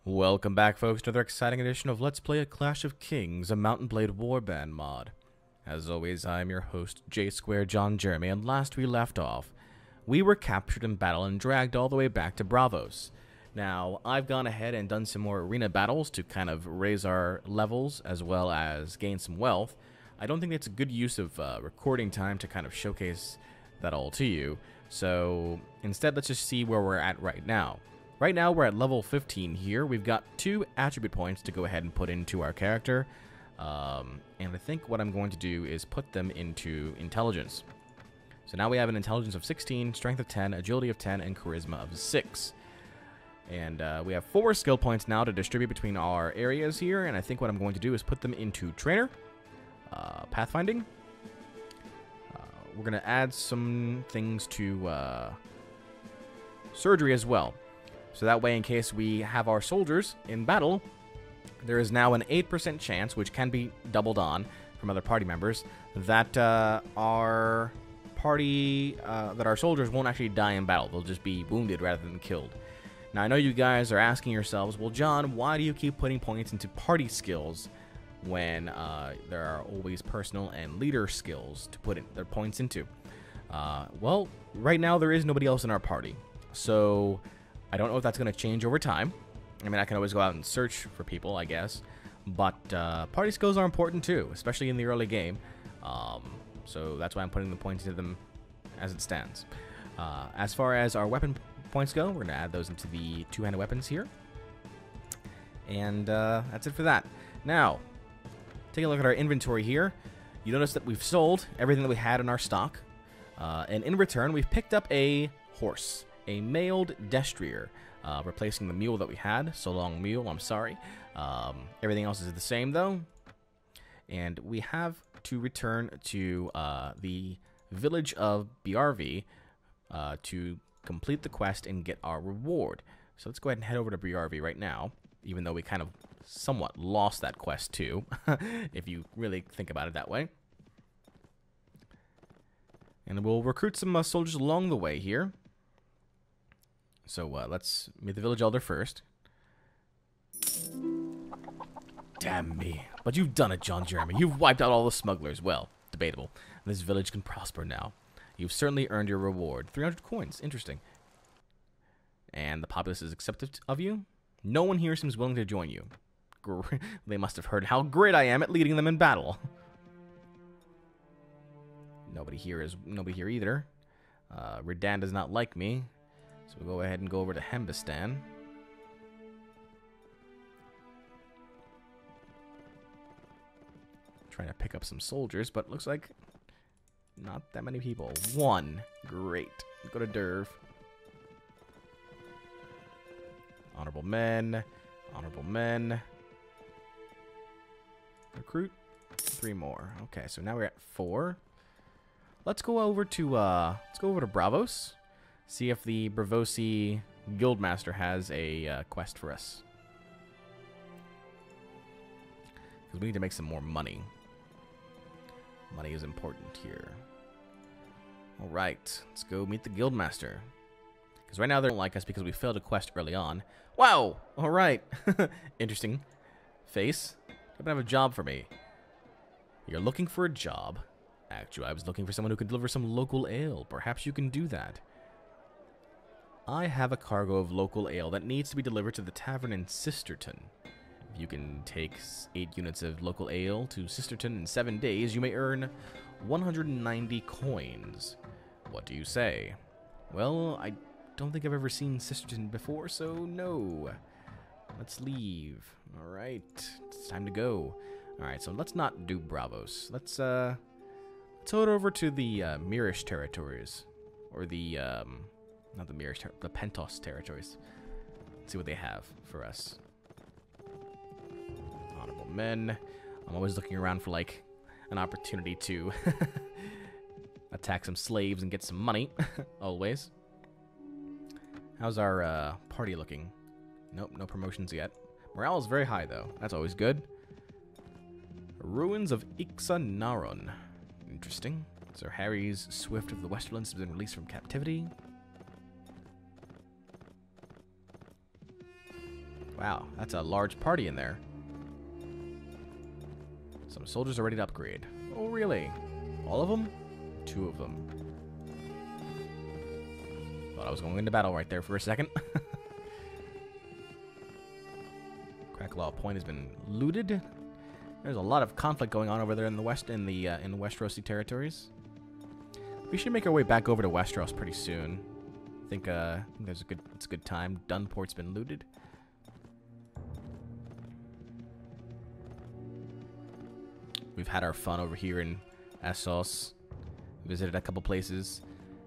Welcome back, folks, to another exciting edition of Let's Play a Clash of Kings, a Mountain Blade Warband mod. As always, I'm your host, J-Square John Jeremy, and last we left off, we were captured in battle and dragged all the way back to Bravos. Now, I've gone ahead and done some more arena battles to kind of raise our levels, as well as gain some wealth. I don't think it's a good use of recording time to kind of showcase that all to you, so instead let's just see where we're at right now. Right now, we're at level 15 here. We've got 2 attribute points to go ahead and put into our character. And I think what I'm going to do is put them into intelligence. So now we have an intelligence of 16, strength of 10, agility of 10, and charisma of 6. And we have 4 skill points now to distribute between our areas here. And I think what I'm going to do is put them into trainer, pathfinding. We're going to add some things to surgery as well. So that way, in case we have our soldiers in battle, there is now an 8% chance, which can be doubled on from other party members, that our soldiers won't actually die in battle. They'll just be wounded rather than killed. Now, I know you guys are asking yourselves, well, John, why do you keep putting points into party skills when there are always personal and leader skills to put their points into? Well, right now there is nobody else in our party, so I don't know if that's going to change over time. I mean, I can always go out and search for people, I guess. But party skills are important too, especially in the early game. So that's why I'm putting the points into them as it stands. As far as our weapon points go, we're going to add those into the two-handed weapons here. And that's it for that. Now, take a look at our inventory here. You notice that we've sold everything that we had in our stock. And in return, we've picked up a horse. A mailed destrier, replacing the mule that we had. So long, mule, I'm sorry. Everything else is the same, though. And we have to return to the village of BRV to complete the quest and get our reward. So let's go ahead and head over to BRV right now, even though we kind of somewhat lost that quest, too, if you really think about it that way. And we'll recruit some soldiers along the way here. So let's meet the village elder first. Damn me. But you've done it, John Jeremy. You've wiped out all the smugglers. Well, debatable. This village can prosper now. You've certainly earned your reward. 300 coins. Interesting. And the populace is accepting of you? No one here seems willing to join you. They must have heard how great I am at leading them in battle. Nobody here either. Redan does not like me. So we'll go ahead and go over to Hembistan. Trying to pick up some soldiers, but looks like not that many people. 1. Great. Go to Derv. Honorable men. Honorable men. Recruit. 3 more. Okay, so now we're at 4. Let's go over to Bravos. See if the Bravosi Guildmaster has a quest for us. Because we need to make some more money. Money is important here. Alright, let's go meet the Guildmaster. Because right now they don't like us because we failed a quest early on. Wow! Alright. Interesting face. You have a job for me. You're looking for a job. Actually, I was looking for someone who could deliver some local ale. Perhaps you can do that. I have a cargo of local ale that needs to be delivered to the tavern in Sisterton. If you can take 8 units of local ale to Sisterton in 7 days, you may earn 190 coins. What do you say? Well, I don't think I've ever seen Sisterton before, so no. Let's leave. Alright, it's time to go. Alright, so let's not do Bravos. Let's head over to the Mirish territories. Or the, not the Mirish, the Pentos territories. Let's see what they have for us. Honorable men. I'm always looking around for, like, an opportunity to attack some slaves and get some money. Always. How's our party looking? Nope, no promotions yet. Morale is very high, though. That's always good. Ruins of Ixanaron. Interesting. Sir Harry's Swift of the Westerlands has been released from captivity. Wow, that's a large party in there. Some soldiers are ready to upgrade. Oh, really? All of them? 2 of them. Thought I was going into battle right there for a second. Cracklaw Point has been looted. There's a lot of conflict going on over there in the west, in the Westerosi territories. We should make our way back over to Westeros pretty soon. I think it's a good time. Dunport's been looted. We've had our fun over here in Essos. Visited a couple places.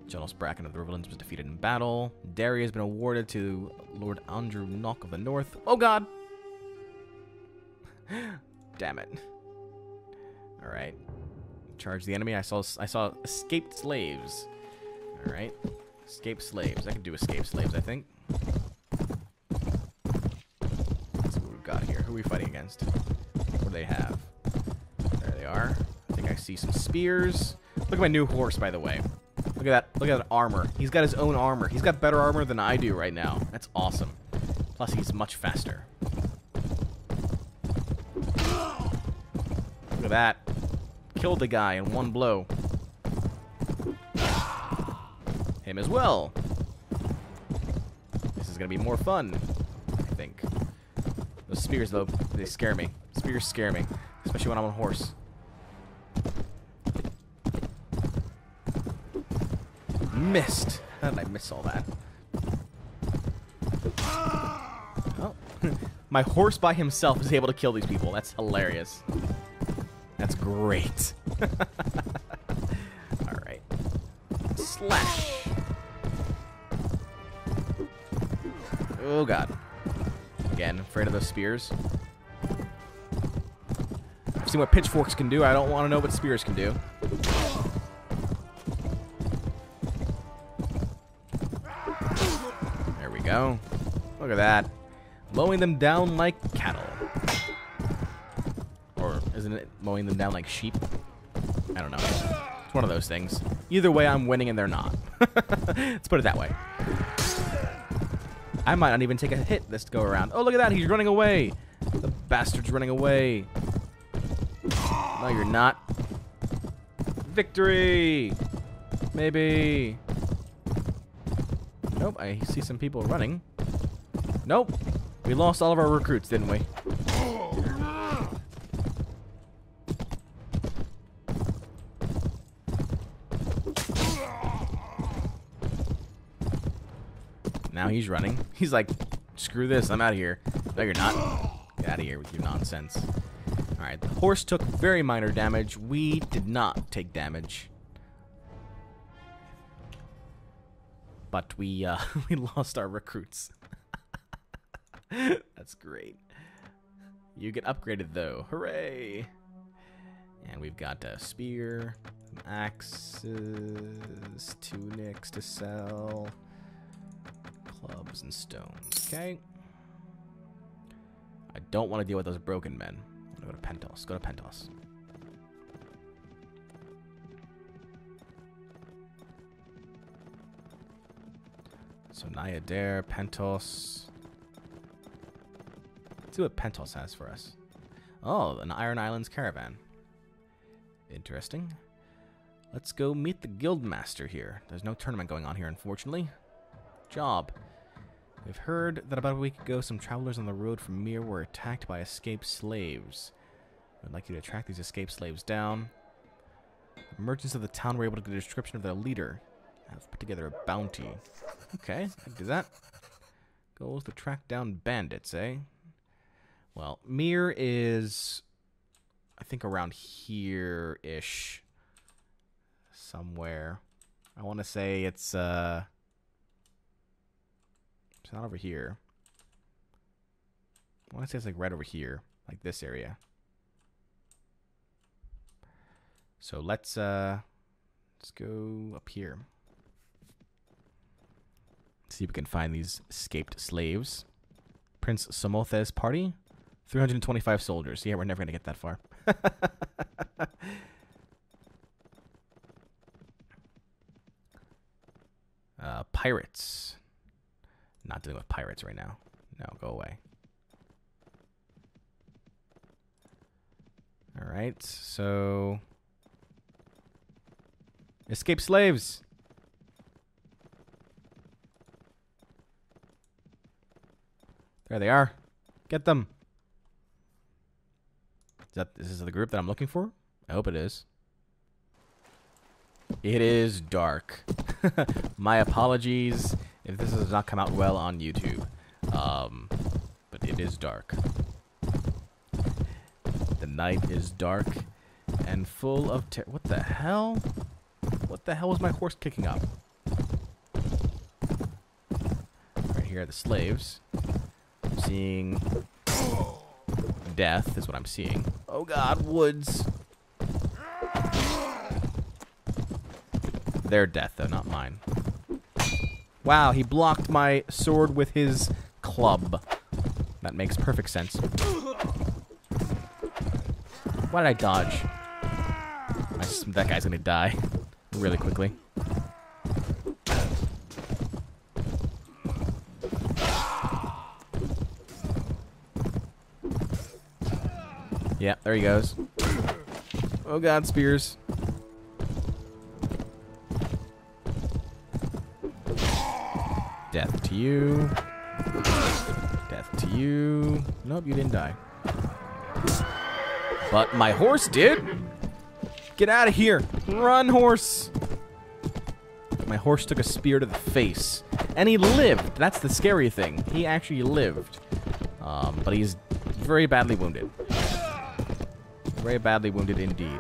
Jonas Bracken of the Riverlands was defeated in battle. Derry has been awarded to Lord Andrew Knock of the North. Oh god! Damn it. Alright. Charge the enemy. I saw escaped slaves. Alright. Escaped slaves. I can do escaped slaves, I think. Let's see what we've got here. Who are we fighting against? What do they have? There they are. I think I see some spears. Look at my new horse, by the way. Look at that. Look at that armor. He's got his own armor. He's got better armor than I do right now. That's awesome. Plus, he's much faster. Look at that. Killed the guy in one blow. Him as well. This is going to be more fun, I think. Those spears, though, they scare me. Spears scare me. Especially when I'm on a horse. Missed. How did I miss all that? Oh. My horse by himself is able to kill these people. That's hilarious. That's great. Alright. Slash. Oh god. Again, afraid of those spears. I've seen what pitchforks can do. I don't want to know what spears can do. There we go. Look at that. Mowing them down like cattle. Or isn't it mowing them down like sheep? I don't know. It's one of those things. Either way, I'm winning and they're not. Let's put it that way. I might not even take a hit this go around. Oh, look at that. He's running away. The bastard's running away. No, you're not. Victory! Maybe. Nope, I see some people running. Nope. We lost all of our recruits, didn't we? Now he's running. He's like, screw this, I'm out of here. No, you're not. Get out of here with your nonsense. Alright, the horse took very minor damage. We did not take damage. But we we lost our recruits. That's great. You get upgraded though. Hooray! And we've got a spear, axes, tunics to sell, clubs and stones. Okay. I don't want to deal with those broken men. I'm gonna go to Pentos. Go to Pentos. So Nayadare, Pentos. Let's see what Pentos has for us. Oh, an Iron Islands caravan. Interesting. Let's go meet the guildmaster here. There's no tournament going on here, unfortunately. Job. We've heard that about a week ago, some travelers on the road from Mir were attacked by escaped slaves. I'd like you to track these escaped slaves down. The merchants of the town were able to get a description of their leader. I've put together a bounty. Okay, I can do that. Goals to track down bandits, eh? Well, Mir is, I think, around here-ish. Somewhere. I want to say it's not over here. I want to say it's like right over here, like this area. So let's go up here. See if we can find these escaped slaves. Prince Somothes' party, 325 soldiers. Yeah, we're never gonna get that far. Pirates. Not dealing with pirates right now. No, go away. Alright, so... Escape slaves! There they are. Get them. This is the group that I'm looking for? I hope it is. It is dark. My apologies if this does not come out well on YouTube. But it is dark. The night is dark and full of what the hell? What the hell was my horse kicking up? Right here are the slaves. I'm seeing death is what I'm seeing. Oh god, woods. Their death, though, not mine. Wow, he blocked my sword with his club. That makes perfect sense. Why did I dodge? That guy's gonna die really quickly. Yeah, there he goes. Oh god, spears. Death to you. Death to you. Nope, you didn't die. But my horse did. Get out of here. Run, horse. My horse took a spear to the face. And he lived. That's the scary thing. He actually lived. But he's very badly wounded. Very badly wounded indeed.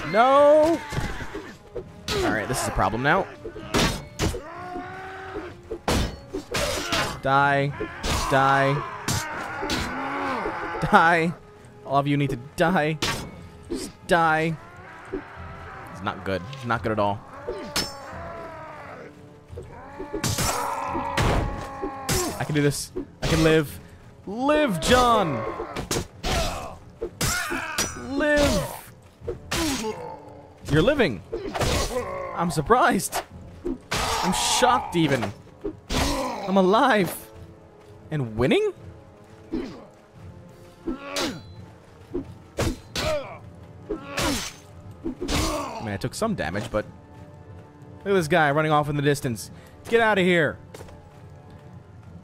No! Alright, this is a problem now. Die. Die. Die. All of you need to die. Just die. It's not good. It's not good at all. I can do this. I can live. Live, John! Live! You're living! I'm surprised! I'm shocked even! I'm alive! And winning? I mean, I took some damage, but... Look at this guy running off in the distance. Get out of here!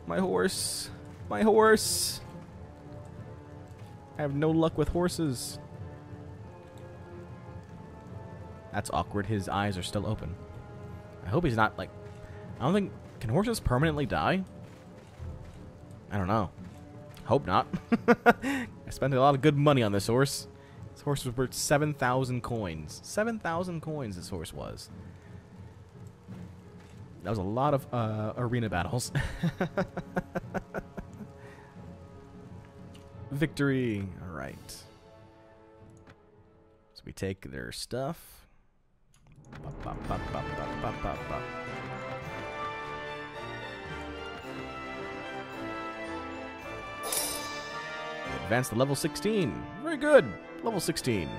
My horse. My horse! I have no luck with horses. That's awkward. His eyes are still open. I hope he's not, like... I don't think... Can horses permanently die? I don't know. Hope not. I spent a lot of good money on this horse. This horse was worth 7,000 coins. 7,000 coins this horse was. That was a lot of arena battles. Victory. All right. So we take their stuff. Bop, bop, bop, bop, bop, bop, bop, bop. Advance to level 16. Very good. Level 16.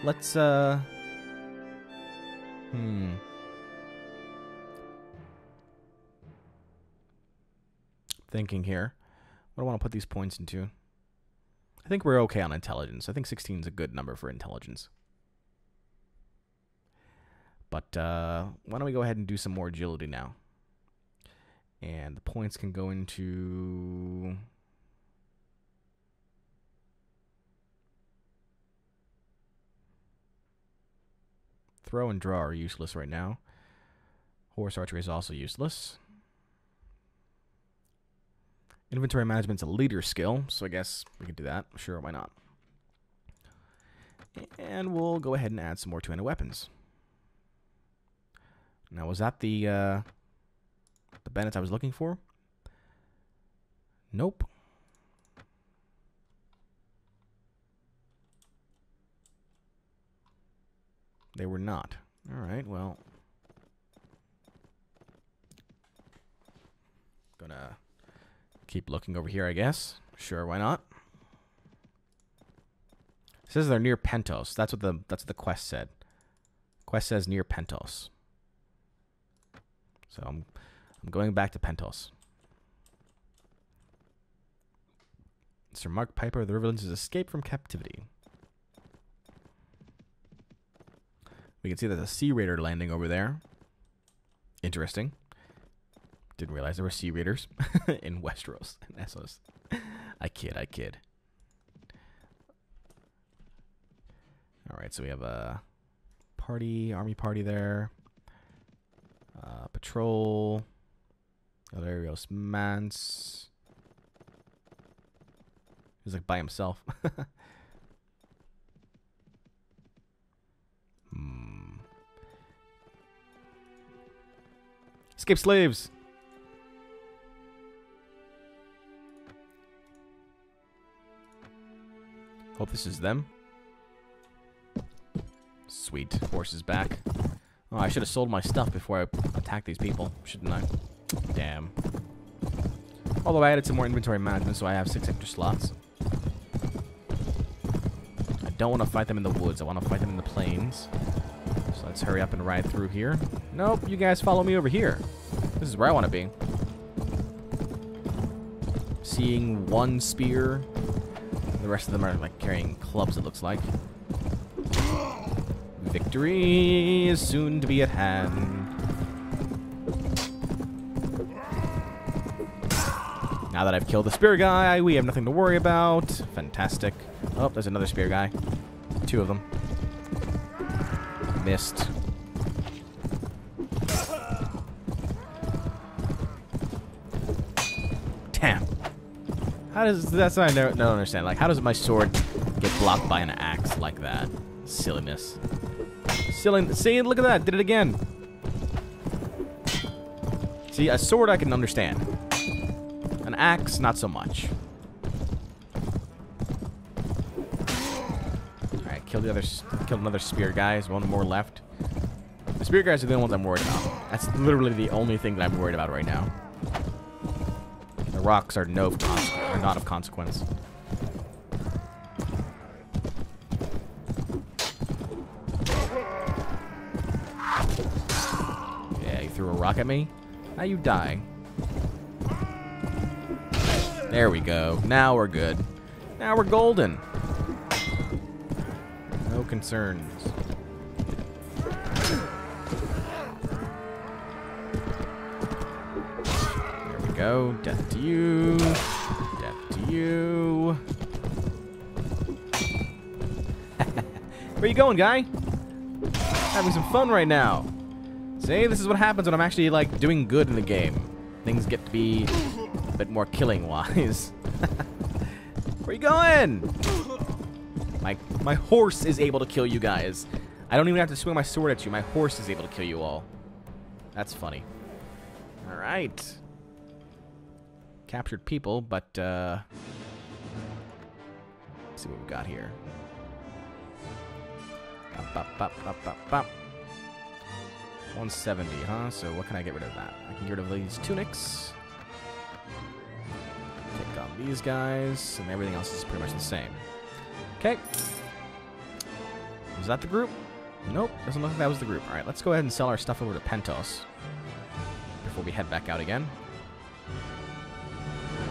Let's, Thinking here. What do I want to put these points into? I think we're okay on intelligence. I think 16 is a good number for intelligence. But, why don't we go ahead and do some more agility now? And the points can go into... Throw and draw are useless right now. Horse archery is also useless. Inventory management's a leader skill, so I guess we can do that. Sure, why not? And we'll go ahead and add some more two-handed weapons. Now, was that the bandits I was looking for? Nope. They were not. Alright, well. Gonna keep looking over here, I guess. Sure, why not? It says they're near Pentos. That's what the quest said. Quest says near Pentos. So I'm going back to Pentos. Sir Mark Piper of the Riverlands has escaped from captivity. We can see there's a Sea Raider landing over there. Interesting. Didn't realize there were Sea Raiders in Westeros and Essos. I kid. Alright, so we have a army party there. Patrol. Valerios Mance. He's like by himself. Escape slaves! Hope this is them. Sweet. Horse is back. Oh, I should have sold my stuff before I attacked these people, shouldn't I? Damn. Although I added some more inventory management, so I have 6 extra slots. I don't want to fight them in the woods. I want to fight them in the plains. So let's hurry up and ride through here. Nope, you guys follow me over here. This is where I want to be. Seeing one spear. The rest of them are like carrying clubs, it looks like. Victory is soon to be at hand. Now that I've killed the spear guy, we have nothing to worry about. Fantastic. Oh, there's another spear guy. 2 of them. Missed. Damn. How does... That's what I don't understand. Like, how does my sword get blocked by an axe like that? Silliness. See, look at that. Did it again. See, a sword I can understand. An axe, not so much. Alright, killed another spear guy. There's one more left. The spear guys are the only ones I'm worried about. That's literally the only thing that I'm worried about right now. The rocks are not of consequence. Yeah, you threw a rock at me. Now you die. There we go. Now we're good. Now we're golden. No concerns. There we go. Death to you. Death to you. Where you going, guy? Having some fun right now. See, this is what happens when I'm actually, like, doing good in the game. Things get to be a bit more killing-wise. Where you going? My horse is able to kill you guys. I don't even have to swing my sword at you. My horse is able to kill you all. That's funny. Alright. Captured people, but, let's see what we got here. Bop, bop, bop, bop, bop. 170, huh? So what can I get rid of that? I can get rid of these tunics. Take on these guys, and everything else is pretty much the same. Okay. Was that the group? Nope, doesn't look like that was the group. Alright, let's go ahead and sell our stuff over to Pentos before we head back out again.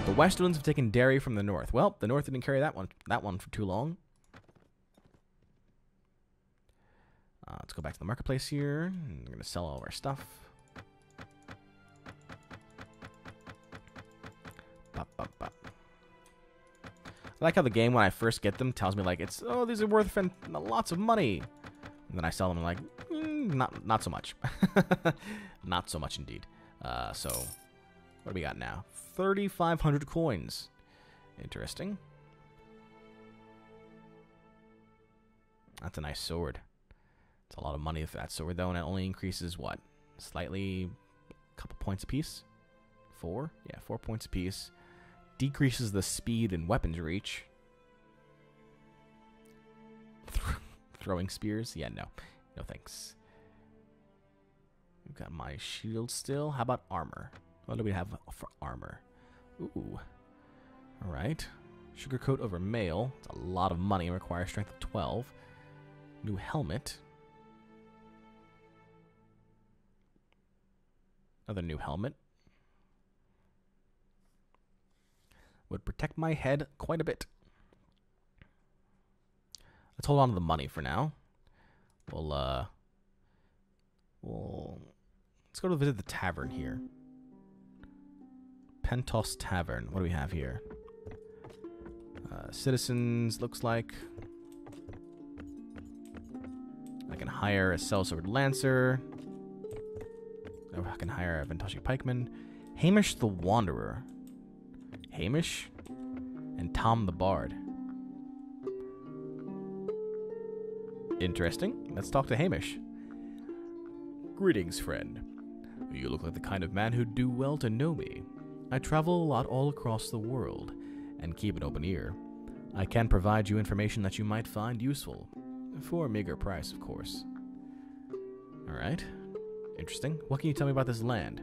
The Westerlands have taken Derry from the north. Well, the north didn't carry that one for too long. Let's go back to the marketplace here. We're going to sell all of our stuff. Bop, bop, bop. I like how the game, when I first get them, tells me, like, it's, oh, these are worth lots of money. And then I sell them, and like, not so much. Not so much, indeed. So, what do we got now? 3,500 coins. Interesting. That's a nice sword. It's a lot of money for that sword, though, and it only increases, what? Slightly, a couple points apiece? 4? Yeah, 4 points apiece. Decreases the speed and weapons reach. Throwing spears? Yeah, no. No thanks. We've got my shield still. How about armor? What do we have for armor? Ooh. Alright. Sugar coat over mail. It's a lot of money. It requires strength of 12. New helmet. Another new helmet. Would protect my head quite a bit. Let's hold on to the money for now. We'll Well, let's go to visit the tavern here. Pentos Tavern. What do we have here? Citizens, looks like. I can hire a sellsword lancer. Or I can hire a Ventoshi pikeman. Hamish the Wanderer. Hamish? And Tom the Bard. Interesting. Let's talk to Hamish. Greetings, friend. You look like the kind of man who'd do well to know me. I travel a lot all across the world, and keep an open ear. I can provide you information that you might find useful. For a meager price, of course. Alright. Interesting. What can you tell me about this land?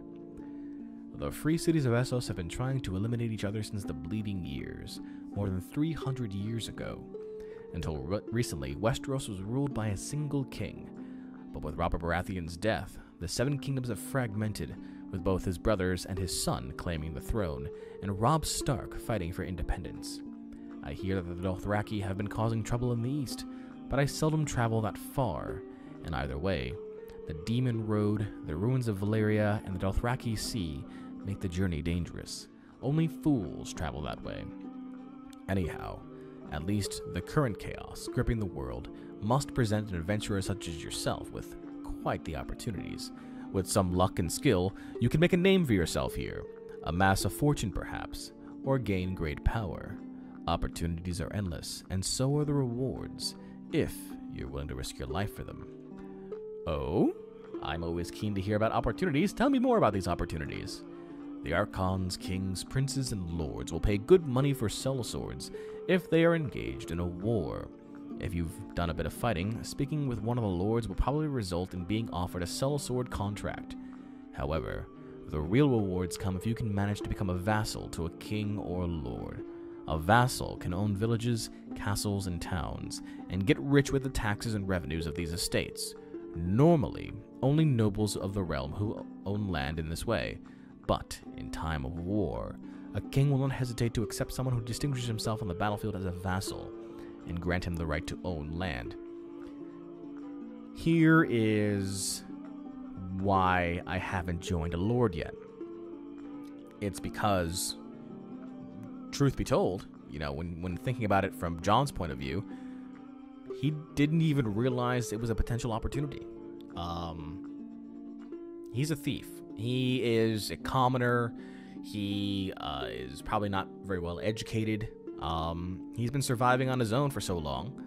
The free cities of Essos have been trying to eliminate each other since the Bleeding Years, more than 300 years ago. Until recently, Westeros was ruled by a single king. But with Robert Baratheon's death, the Seven Kingdoms have fragmented, with both his brothers and his son claiming the throne, and Robb Stark fighting for independence. I hear that the Dothraki have been causing trouble in the east, but I seldom travel that far, and either way, the Demon Road, the ruins of Valyria, and the Dothraki Sea make the journey dangerous. Only fools travel that way. Anyhow, at least the current chaos gripping the world must present an adventurer such as yourself with quite the opportunities. With some luck and skill, you can make a name for yourself here, amass a fortune perhaps, or gain great power. Opportunities are endless, and so are the rewards, if you're willing to risk your life for them. Oh? I'm always keen to hear about opportunities. Tell me more about these opportunities. The archons, kings, princes, and lords will pay good money for sellswords if they are engaged in a war. If you've done a bit of fighting, speaking with one of the lords will probably result in being offered a sellsword contract. However, the real rewards come if you can manage to become a vassal to a king or lord. A vassal can own villages, castles, and towns, and get rich with the taxes and revenues of these estates. Normally, only nobles of the realm who own land in this way, but in time of war, a king will not hesitate to accept someone who distinguishes himself on the battlefield as a vassal, and grant him the right to own land. Here is why I haven't joined a lord yet. It's because, truth be told, when thinking about it from John's point of view, he didn't even realize it was a potential opportunity. He's a thief. He is a commoner. He is probably not very well educated. He's been surviving on his own for so long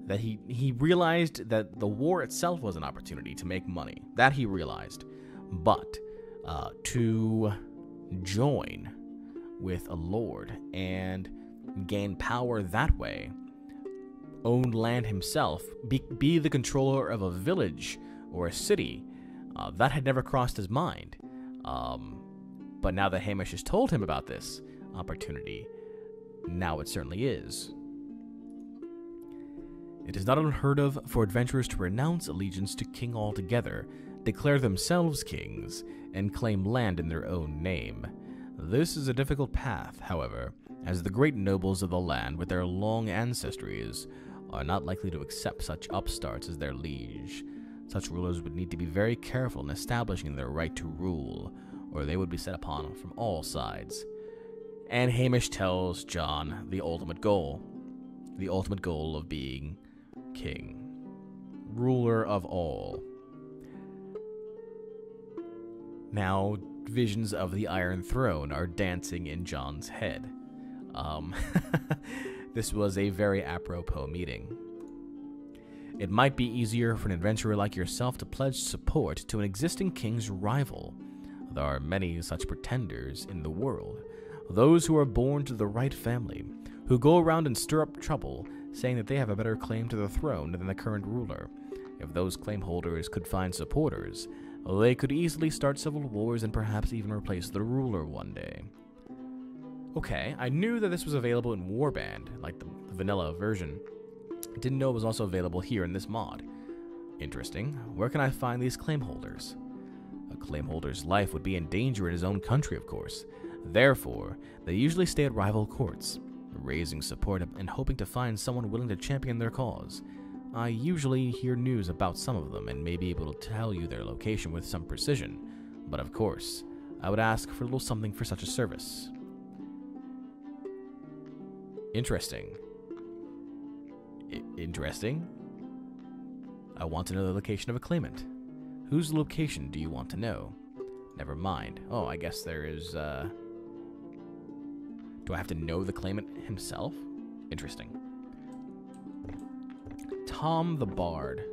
that he realized that the war itself was an opportunity to make money. That he realized. But to join with a lord and gain power that way, own land himself, be the controller of a village or a city, that had never crossed his mind. But now that Hamish has told him about this opportunity, now it certainly is. It is not unheard of for adventurers to renounce allegiance to king altogether, declare themselves kings, and claim land in their own name. This is a difficult path, however, as the great nobles of the land with their long ancestries are not likely to accept such upstarts as their liege. Such rulers would need to be very careful in establishing their right to rule, or they would be set upon from all sides. And Hamish tells John the ultimate goal of being king, ruler of all. Now, visions of the Iron Throne are dancing in John's head. This was a very apropos meeting. It might be easier for an adventurer like yourself to pledge support to an existing king's rival. There are many such pretenders in the world. Those who are born to the right family, who go around and stir up trouble, saying that they have a better claim to the throne than the current ruler. If those claim holders could find supporters, they could easily start civil wars and perhaps even replace the ruler one day. Okay, I knew that this was available in Warband, like the vanilla version. I didn't know it was also available here in this mod. Interesting. Where can I find these claim holders? A claim holder's life would be in danger in his own country, of course. Therefore, they usually stay at rival courts, raising support and hoping to find someone willing to champion their cause. I usually hear news about some of them and may be able to tell you their location with some precision, but of course, I would ask for a little something for such a service. Interesting. Interesting? I want to know the location of a claimant. Whose location do you want to know? Never mind. Oh, I guess there is, Do I have to know the claimant himself? Interesting. Tom the Bard.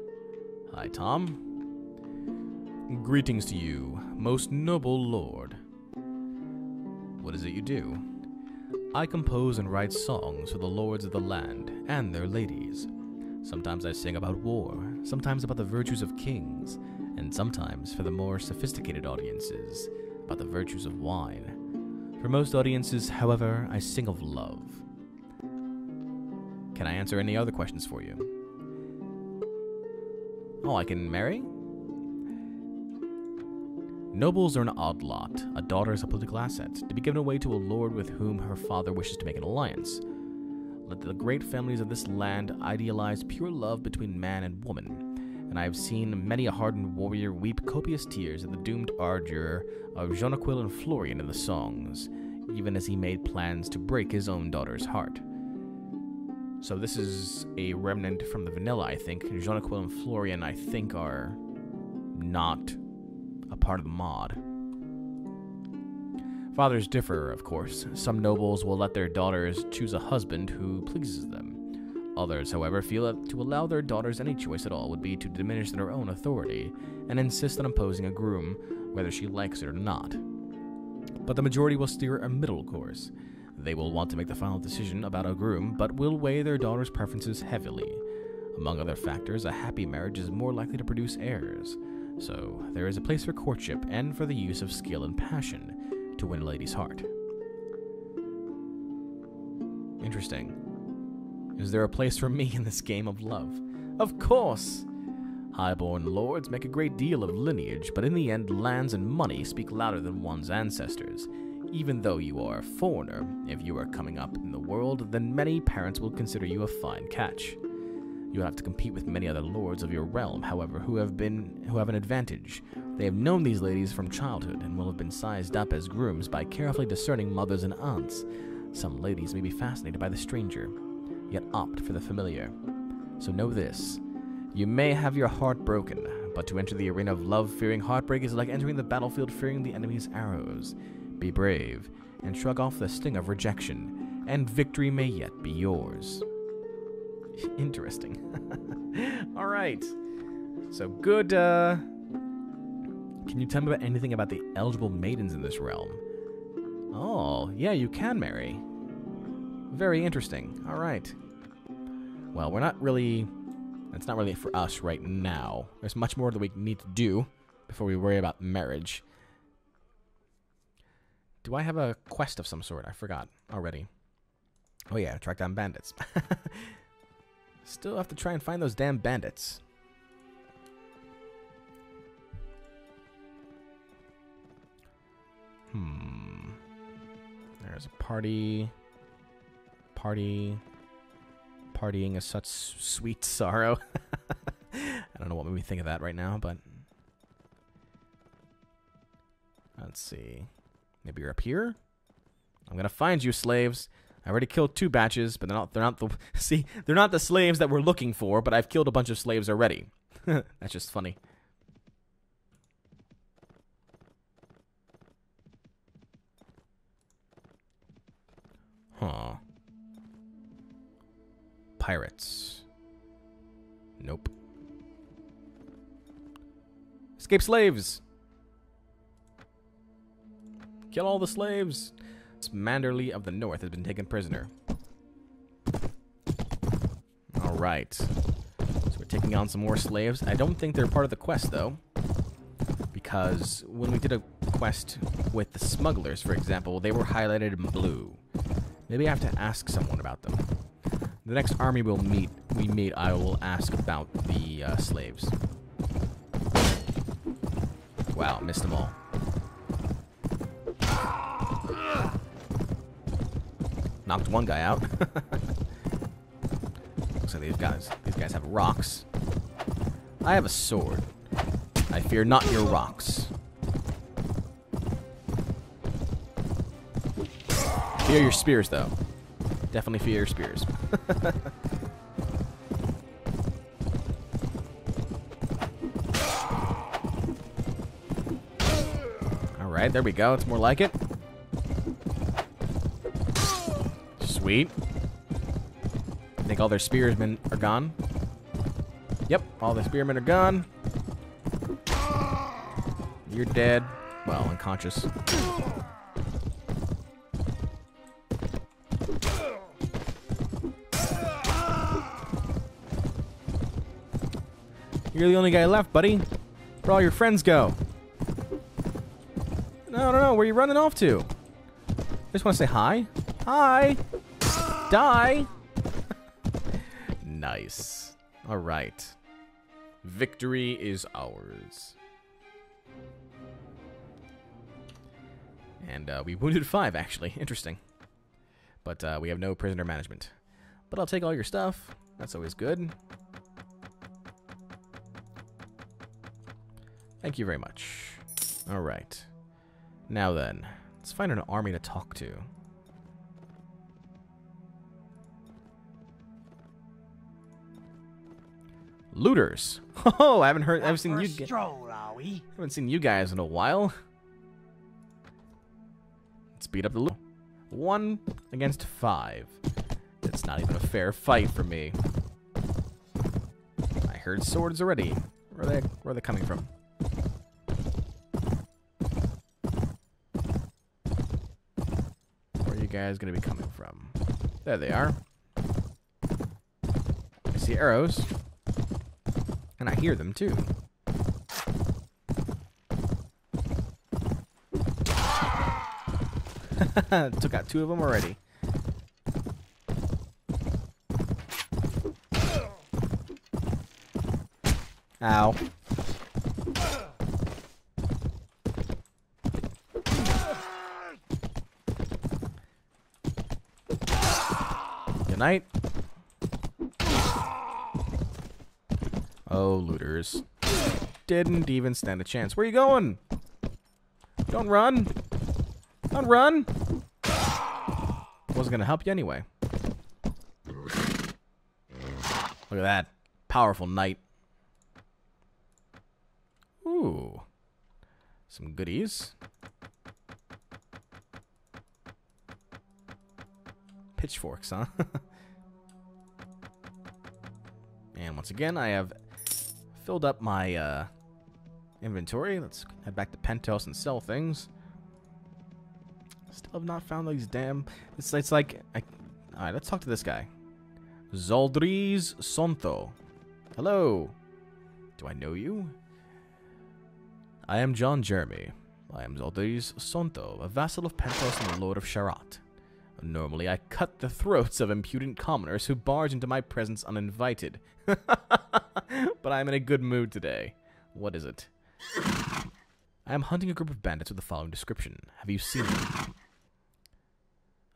Hi, Tom. Greetings to you, most noble lord. What is it you do? I compose and write songs for the lords of the land and their ladies. Sometimes I sing about war, sometimes about the virtues of kings, and sometimes for the more sophisticated audiences, about the virtues of wine. For most audiences, however, I sing of love. Can I answer any other questions for you? Oh, I can marry? Nobles are an odd lot. A daughter is a political asset, to be given away to a lord with whom her father wishes to make an alliance. Let the great families of this land idealize pure love between man and woman, and I have seen many a hardened warrior weep copious tears at the doomed ardor of Jonquil and Florian in the songs, even as he made plans to break his own daughter's heart. So this is a remnant from the vanilla, I think. Jonquil and Florian, I think, are not a part of the mod. Fathers differ, of course. Some nobles will let their daughters choose a husband who pleases them. Others, however, feel that to allow their daughters any choice at all would be to diminish their own authority, and insist on imposing a groom, whether she likes it or not. But the majority will steer a middle course. They will want to make the final decision about a groom, but will weigh their daughter's preferences heavily. Among other factors, a happy marriage is more likely to produce heirs. So, there is a place for courtship and for the use of skill and passion to win a lady's heart. Interesting. Is there a place for me in this game of love? Of course! Highborn lords make a great deal of lineage, but in the end, lands and money speak louder than one's ancestors. Even though you are a foreigner, if you are coming up in the world, then many parents will consider you a fine catch. You will have to compete with many other lords of your realm, however, who have an advantage. They have known these ladies from childhood, and will have been sized up as grooms by carefully discerning mothers and aunts. Some ladies may be fascinated by the stranger, yet opt for the familiar. So know this. You may have your heart broken, but to enter the arena of love fearing heartbreak is like entering the battlefield fearing the enemy's arrows. Be brave, and shrug off the sting of rejection, and victory may yet be yours. Interesting. Alright. So good, Can you tell me about anything about the eligible maidens in this realm? Oh, yeah, you can marry. Very interesting. Alright. Well, that's not really for us right now. There's much more that we need to do before we worry about marriage. Do I have a quest of some sort? I forgot already. Oh yeah, track down bandits. Still have to try and find those damn bandits. There's a party. Partying is such sweet sorrow. I don't know what made me think of that right now, but let's see. Maybe you're up here? I'm gonna find you, slaves. I already killed 2 batches, but they're not the slaves that we're looking for, but I've killed a bunch of slaves already. That's just funny. Huh. Pirates. Nope. Escape slaves! Kill all the slaves! Manderley of the North has been taken prisoner. Alright. So we're taking on some more slaves. I don't think they're part of the quest, though. Because when we did a quest with the smugglers, for example, they were highlighted in blue. Maybe I have to ask someone about them. The next army we meet, I will ask about the slaves. Wow, missed them all. Knocked one guy out. Looks Looks like these guys have rocks. I have a sword. I fear not your rocks. Fear your spears, though. Definitely fear your spears. Alright, there we go. It's more like it. Sweet. I think all their spearsmen are gone. Yep, all the spearmen are gone. You're dead. Well, unconscious. You're the only guy left, buddy. Where'd all your friends go? No. Where are you running off to? Just want to say hi. Hi. Die. Nice. All right. Victory is ours. And we wounded 5, actually. Interesting. But we have no prisoner management. But I'll take all your stuff. That's always good. Thank you very much. All right. Now then, let's find an army to talk to. Looters. Oh, I haven't seen you. Haven't seen you guys in a while. Let's beat up the loot. 1 against 5. It's not even a fair fight for me. I heard swords already. Where are they coming from? Where are you guys gonna be coming from? There they are. I see arrows. And I hear them too. Took out 2 of them already. Ow. Good night. Oh, looters. Didn't even stand a chance. Where are you going? Don't run. Don't run. Wasn't going to help you anyway. Look at that. Powerful knight. Ooh. Some goodies. Pitchforks, huh? And once again, I have filled up my inventory. Let's head back to Pentos and sell things. Still have not found these damn... It's like... Alright, let's talk to this guy. Zoldries Sonto. Hello. Do I know you? I am John Jeremy. I am Zoldries Sonto, a vassal of Pentos and the Lord of Sharat. Normally, I cut the throats of impudent commoners who barge into my presence uninvited. But I am in a good mood today. What is it? I am hunting a group of bandits with the following description. Have you seen them?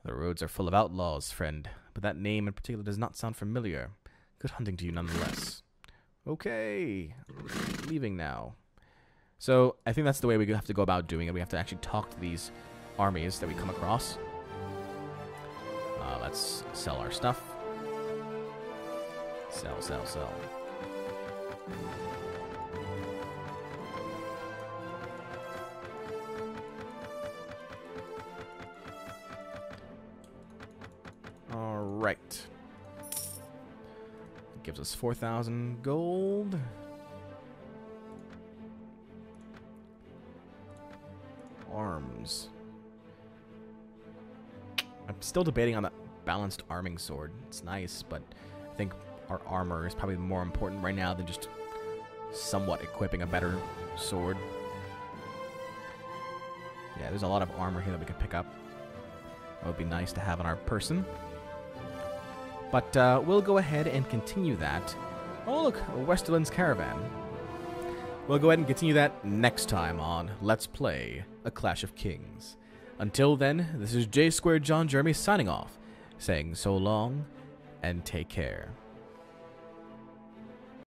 The roads are full of outlaws, friend, but that name in particular does not sound familiar. Good hunting to you nonetheless. Okay. Leaving now. So, I think that's the way we have to go about doing it. We have to actually talk to these armies that we come across. Let's sell our stuff. Sell, sell, sell. All right. Gives us 4,000 gold. Arms. I'm still debating on that balanced arming sword. It's nice, but I think our armor is probably more important right now than just somewhat equipping a better sword. Yeah, there's a lot of armor here that we could pick up. That would be nice to have on our person. But we'll go ahead and continue that. Oh look, a Westerland's Caravan. We'll go ahead and continue that next time on Let's Play A Clash of Kings. Until then, this is J Squared John Jeremy signing off, saying so long and take care.